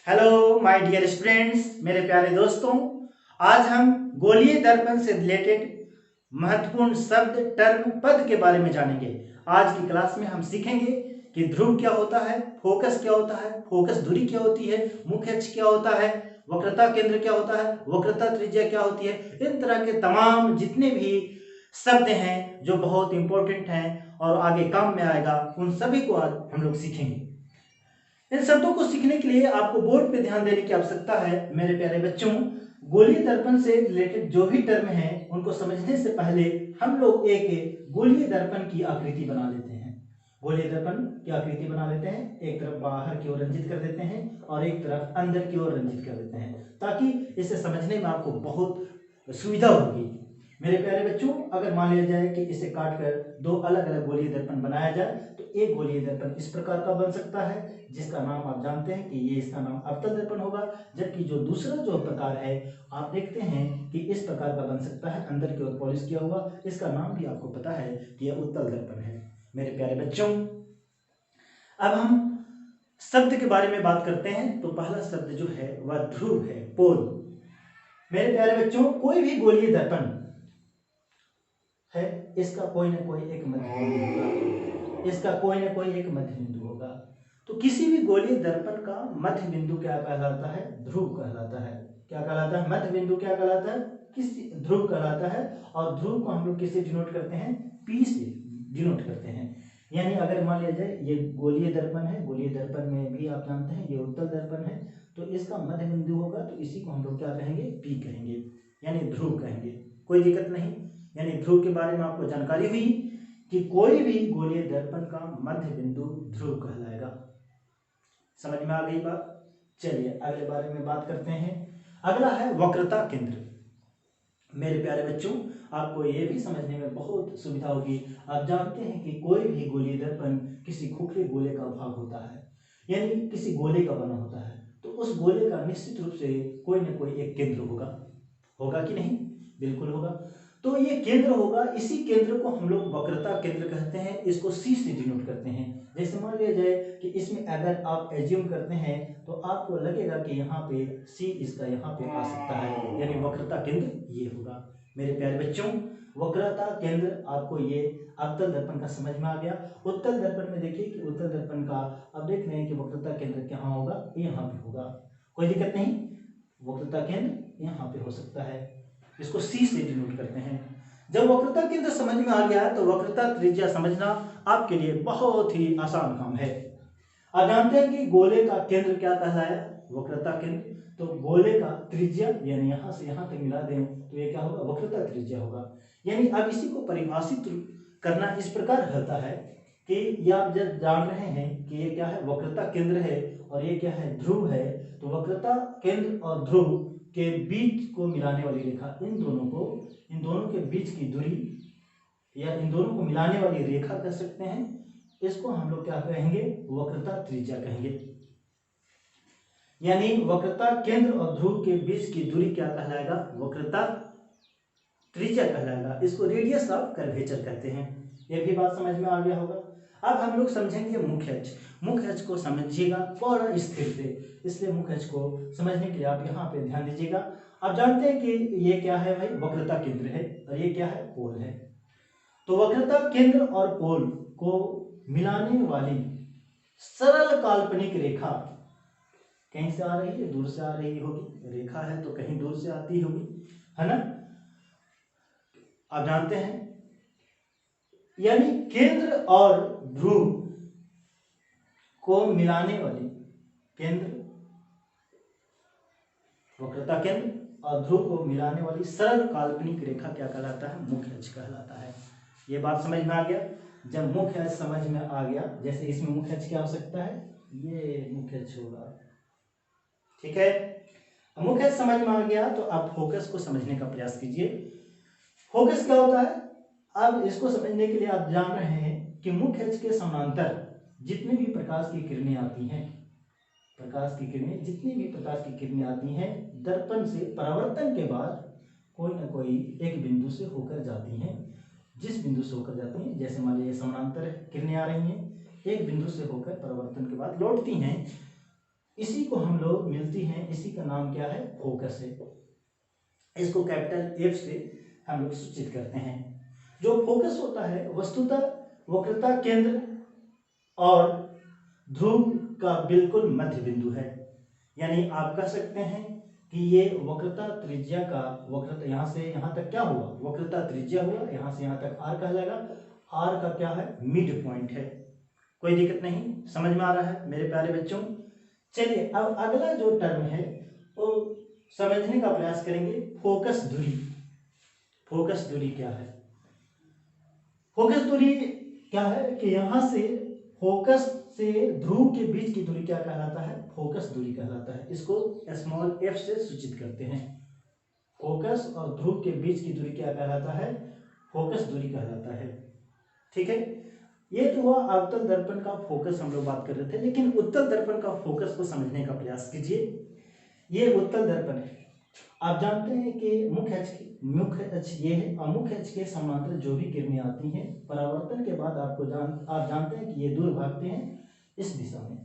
Hello my dear students, मेरे प्यारे दोस्तों। आज हम गोलीय दर्पण से रिलेटेड महत्वपूर्ण शब्द, टर्म, पद के बारे में जानेंगे। आज की क्लास में हम सीखेंगे कि ध्रुव क्या होता है, फोकस क्या होता है, फोकस दूरी क्या होती है, मुख्य अक्ष क्या होता है, वक्रता केंद्र क्या होता है, वक्रता त्रिज्या क्या होती है। इन तरह के तमाम जितने भी शब्द हैं जो बहुत इंपॉर्टेंट हैं और आगे काम में आएगा, उन सभी को आज हम लोग सीखेंगे। इन शब्दों को सीखने के लिए आपको बोर्ड पे ध्यान देने की आवश्यकता है। मेरे प्यारे बच्चों, गोलीय दर्पण से रिलेटेड जो भी टर्म हैं उनको समझने से पहले हम लोग एक गोलीय दर्पण की आकृति बना लेते हैं। गोलीय दर्पण की आकृति बना लेते हैं, एक तरफ बाहर की ओर रंजित कर देते हैं और एक तरफ अंदर की ओर रंजित कर देते हैं, ताकि इसे समझने में आपको बहुत सुविधा होगी। मेरे प्यारे बच्चों, अगर मान लिया जाए कि इसे काटकर दो अलग अलग गोलीय दर्पण बनाया जाए तो एक गोलीय दर्पण इस प्रकार का बन सकता है, जिसका नाम आप जानते हैं कि ये इसका नाम अवतल दर्पण होगा। जबकि जो दूसरा जो प्रकार है आप देखते हैं कि इस प्रकार का बन सकता है, अंदर की ओर पॉलिश किया हुआ, इसका नाम भी आपको पता है कि यह उत्तल दर्पण है। मेरे प्यारे बच्चों, अब हम शब्द के बारे में बात करते हैं। तो पहला शब्द जो है वह ध्रुव है, पोल। मेरे प्यारे बच्चों, कोई भी गोलीय दर्पण है, इसका कोई ना कोई एक मध्य बिंदु होगा, इसका कोई ना कोई एक मध्य बिंदु होगा। तो किसी भी गोलीय दर्पण का मध्य बिंदु क्या कहलाता है? ध्रुव कहलाता है। क्या कहलाता है? मध्य बिंदु क्या कहलाता है? किसी ध्रुव कहलाता है। और ध्रुव को हम लोग किससे डिनोट करते हैं? पी से डिनोट करते हैं। यानी अगर मान लिया जाए ये गोलीय दर्पण है, गोलीय दर्पण में भी आप जानते हैं ये उत्तल दर्पण है, तो इसका मध्य बिंदु होगा, तो इसी को हम लोग क्या कहेंगे? पी कहेंगे, यानी ध्रुव कहेंगे। कोई दिक्कत नहीं। यानी ध्रुव के बारे में आपको जानकारी हुई कि कोई भी गोलीय दर्पण का मध्य बिंदु ध्रुव कहलाएगा। समझ में आ गई बात? चलिए अगले बारे में बात करते हैं। अगला है वक्रता केंद्र। मेरे प्यारे बच्चों, आपको यह भी समझने में बहुत सुविधा होगी। आप जानते हैं कि कोई भी गोलीय दर्पण किसी खोखले गोले का भाग होता है, यानी किसी गोले का बना होता है। तो उस गोले का निश्चित रूप से कोई ना कोई एक केंद्र होगा। होगा कि नहीं? बिल्कुल होगा। तो ये केंद्र होगा, इसी केंद्र को हम लोग वक्रता केंद्र कहते हैं। इसको सी से डिनोट करते हैं। जैसे मान लिया जाए कि इसमें अगर आप एज्यूम करते हैं तो आपको लगेगा कि यहाँ पे सी इसका यहाँ पे आ सकता है, यानी वक्रता केंद्र ये होगा। मेरे प्यारे बच्चों, वक्रता केंद्र आपको ये अवतल दर्पण का समझ में आ गया। उत्तल दर्पण में देखिए कि उत्तल दर्पण का अब देख रहे हैं कि वक्रता केंद्र कहाँ होगा? यहाँ पे होगा। कोई दिक्कत नहीं, वक्रता केंद्र यहाँ पे हो सकता है। इसको सी से डिनोट करते हैं। जब वक्रता केंद्र समझ में आ गया तो वक्रता त्रिज्या समझना आपके लिए बहुत ही आसान काम है। आप जानते हैं कि गोले का केंद्र क्या कहलाया? वक्रता केंद्र। तो गोले का त्रिज्या यानी यहां से यहां तक मिला दें तो ये क्या होगा? वक्रता त्रिज्या होगा। यानी अब इसी को परिभाषित करना इस प्रकार होता है कि ये आप जब जान रहे हैं कि ये क्या है? वक्रता केंद्र है और ये क्या है? ध्रुव है। तो वक्रता केंद्र और ध्रुव के बीच को मिलाने वाली रेखा, इन दोनों के बीच की दूरी या इन दोनों को मिलाने वाली रेखा कह सकते हैं। इसको हम लोग क्या कहेंगे? वक्रता त्रिज्या कहेंगे। यानी वक्रता केंद्र और ध्रुव के बीच की दूरी क्या कहलाएगा? वक्रता त्रिज्या कहलाएगा। इसको रेडियस ऑफ कर्वेचर कहते हैं। यह भी बात समझ में आ गया होगा। अब हम लोग समझेंगे मुख्य अक्ष। मुख्य अक्ष को समझिएगा बड़ा स्थिर से, इसलिए मुख्य अक्ष को समझने के लिए आप यहाँ पे ध्यान दीजिएगा। आप जानते हैं कि ये क्या है भाई? वक्रता केंद्र है और ये क्या है? पोल है। तो वक्रता केंद्र और पोल को मिलाने वाली सरल काल्पनिक रेखा कहीं से आ रही है? दूर से आ रही होगी। रेखा है तो कहीं दूर से आती होगी, है ना? आप जानते हैं, यानी केंद्र और ध्रुव को मिलाने वाली केंद्र, वक्रता केंद्र और ध्रुव को मिलाने वाली सरल काल्पनिक रेखा क्या कहलाता है? मुख्य अक्ष कहलाता है। ये बात समझ में आ गया। जब मुख्य अक्ष समझ में आ गया, जैसे इसमें मुख्य अक्ष क्या हो सकता है? ये मुख्य अक्ष होगा। ठीक है, मुख्य अक्ष समझ में आ गया तो आप फोकस को समझने का प्रयास कीजिए। फोकस क्या होता है? अब इसको समझने के लिए आप जान रहे हैं कि मुख्य अक्ष के समानांतर जितनी भी प्रकाश की किरणें आती हैं, प्रकाश की किरणें, जितनी भी प्रकाश की किरणें आती हैं, दर्पण से परावर्तन के बाद कोई ना कोई एक बिंदु से होकर जाती हैं। जिस बिंदु से होकर जाती हैं, जैसे मान लीजिए समानांतर किरणें आ रही हैं, एक बिंदु से होकर परावर्तन के बाद लौटती हैं। इसी को हम लोग मिलती हैं, इसी का नाम क्या है, फोकस है। इसको कैपिटल एफ से हम लोग सूचित करते हैं। जो फोकस होता है वस्तुतः वक्रता केंद्र और ध्रुव का बिल्कुल मध्य बिंदु है। यानी आप कह सकते हैं कि ये वक्रता त्रिज्या का, वक्रता यहाँ से यहाँ तक क्या हुआ, वक्रता त्रिज्या हुआ, यहाँ से यहाँ तक आर कहलाएगा। आर का क्या है, मिड पॉइंट है। कोई दिक्कत नहीं, समझ में आ रहा है मेरे प्यारे बच्चों। चलिए अब अगला जो टर्म है वो समझने का प्रयास करेंगे, फोकस दूरी। फोकस दूरी क्या है? फोकस दूरी क्या है कि यहां से फोकस से ध्रुव के बीच की दूरी क्या कहलाता है, फोकस दूरी कहलाता है। इसको स्मॉल एफ से सूचित करते हैं। फोकस और ध्रुव के बीच की दूरी क्या कहलाता है, फोकस दूरी कहलाता है। ठीक है, ये तो हुआ अवतल दर्पण का फोकस, हम लोग बात कर रहे थे। लेकिन उत्तल दर्पण का फोकस को समझने का प्रयास कीजिए। ये उत्तल दर्पण है। आप जानते हैं कि मुख्य अक्ष ये है और मुख्य अक्ष के समांतर जो भी किरणें आती हैं परावर्तन के बाद आप जानते हैं कि ये दूर भागते हैं इस दिशा में।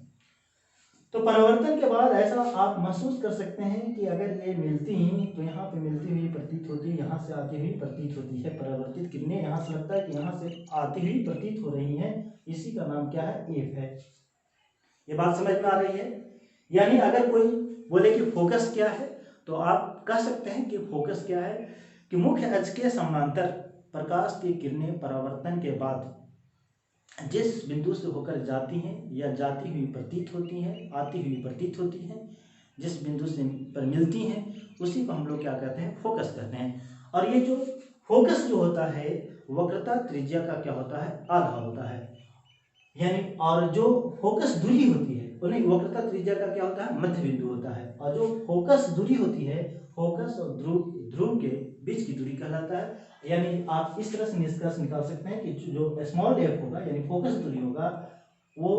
तो परावर्तन के बाद ऐसा आप महसूस कर सकते हैं कि अगर ये मिलती हैं तो यहाँ पे मिलती हुई प्रतीत होती है, यहाँ से आती हुई प्रतीत होती है। परावर्तित किरणें यहाँ से लगता है कि यहाँ से आती हुई प्रतीत हो रही हैं। इसी का नाम क्या है, एफ है। ये बात समझ में आ रही है? यानी अगर कोई बोले कि फोकस क्या है तो आप कह सकते हैं कि फोकस क्या है कि मुख्य अक्ष के समांतर प्रकाश की किरणें परावर्तन के बाद जिस बिंदु से होकर जाती हैं या जाती हुई प्रतीत होती हैं, आती हुई प्रतीत होती हैं, जिस बिंदु से पर मिलती हैं, उसी को हम लोग क्या कहते हैं, फोकस कहते हैं। और ये जो फोकस जो होता है वक्रता त्रिज्या का क्या होता है, आधा होता है। यानी और जो फोकस दूरी होती है उन्हें वक्रता त्रिज्या का क्या होता है, मध्य बिंदु होता है। और जो फोकस दूरी होती है फोकस और ध्रुव के बीच की दूरी कहलाता है। यानी आप इस तरह से निष्कर्ष निकाल सकते हैं कि जो स्मॉल एफ होगा यानी फोकस दूरी होगा वो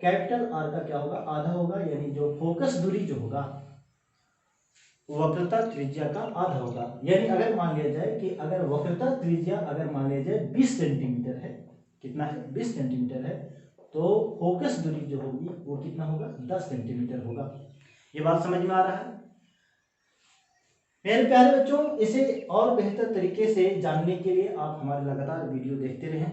कैपिटल आर का क्या होगा, आधा होगा। यानी जो फोकस दूरी जो होगा वक्रता त्रिज्या का आधा होगा। यानी अगर मान लिया जाए कि अगर वक्रता त्रिज्या अगर मान लिया जाए 20 सेंटीमीटर है, कितना है, 20 सेंटीमीटर है, तो फोकस दूरी जो होगी वो कितना होगा, 10 सेंटीमीटर होगा। ये बात समझ में आ रहा है मेरे प्यारे बच्चों? इसे और बेहतर तरीके से जानने के लिए आप हमारे लगातार वीडियो देखते रहें।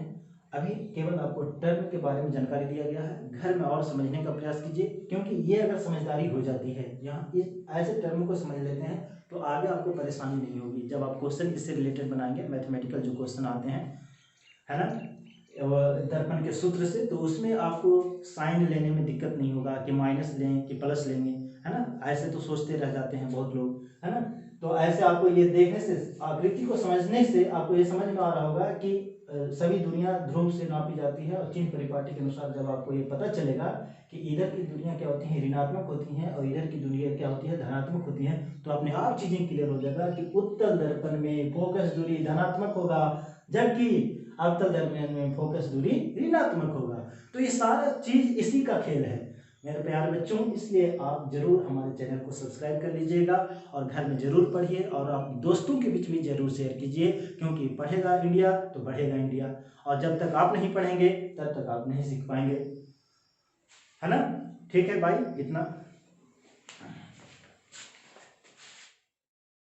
अभी केवल आपको टर्म के बारे में जानकारी दिया गया है, घर में और समझने का प्रयास कीजिए, क्योंकि ये अगर समझदारी हो जाती है, यहाँ इस ऐसे टर्म को समझ लेते हैं तो आगे आपको परेशानी नहीं होगी। जब आप क्वेश्चन इससे रिलेटेड बनाएंगे, मैथमेटिकल जो क्वेश्चन आते हैं, है ना, दर्पण के सूत्र से, तो उसमें आपको साइन लेने में दिक्कत नहीं होगा कि माइनस लें कि प्लस लेंगे, है ना। ऐसे तो सोचते रह जाते हैं बहुत लोग, है ना। तो ऐसे आपको ये देखने से, आकृति को समझने से आपको ये समझ में आ रहा होगा कि सभी दूरियां ध्रुव से नापी जाती है। और चिन्ह परिपाटी के अनुसार जब आपको ये पता चलेगा कि इधर की दूरियां क्या होती हैं, ऋणात्मक होती हैं, और इधर की दूरियां क्या होती है, धनात्मक होती हैं, तो अपने आप चीजें क्लियर हो जाएगा कि उत्तल दर्पण में फोकस दूरी धनात्मक होगा, जबकि अवतल दर्पण में फोकस दूरी ऋणात्मक होगा। तो ये सारा चीज इसी का खेल है मेरे प्यारे बच्चों। इसलिए आप जरूर हमारे चैनल को सब्सक्राइब कर लीजिएगा और घर में जरूर पढ़िए और अपने दोस्तों के बीच में जरूर शेयर कीजिए, क्योंकि पढ़ेगा इंडिया तो बढ़ेगा इंडिया। और जब तक आप नहीं पढ़ेंगे तब तक आप नहीं सीख पाएंगे, है ना। ठीक है भाई, इतना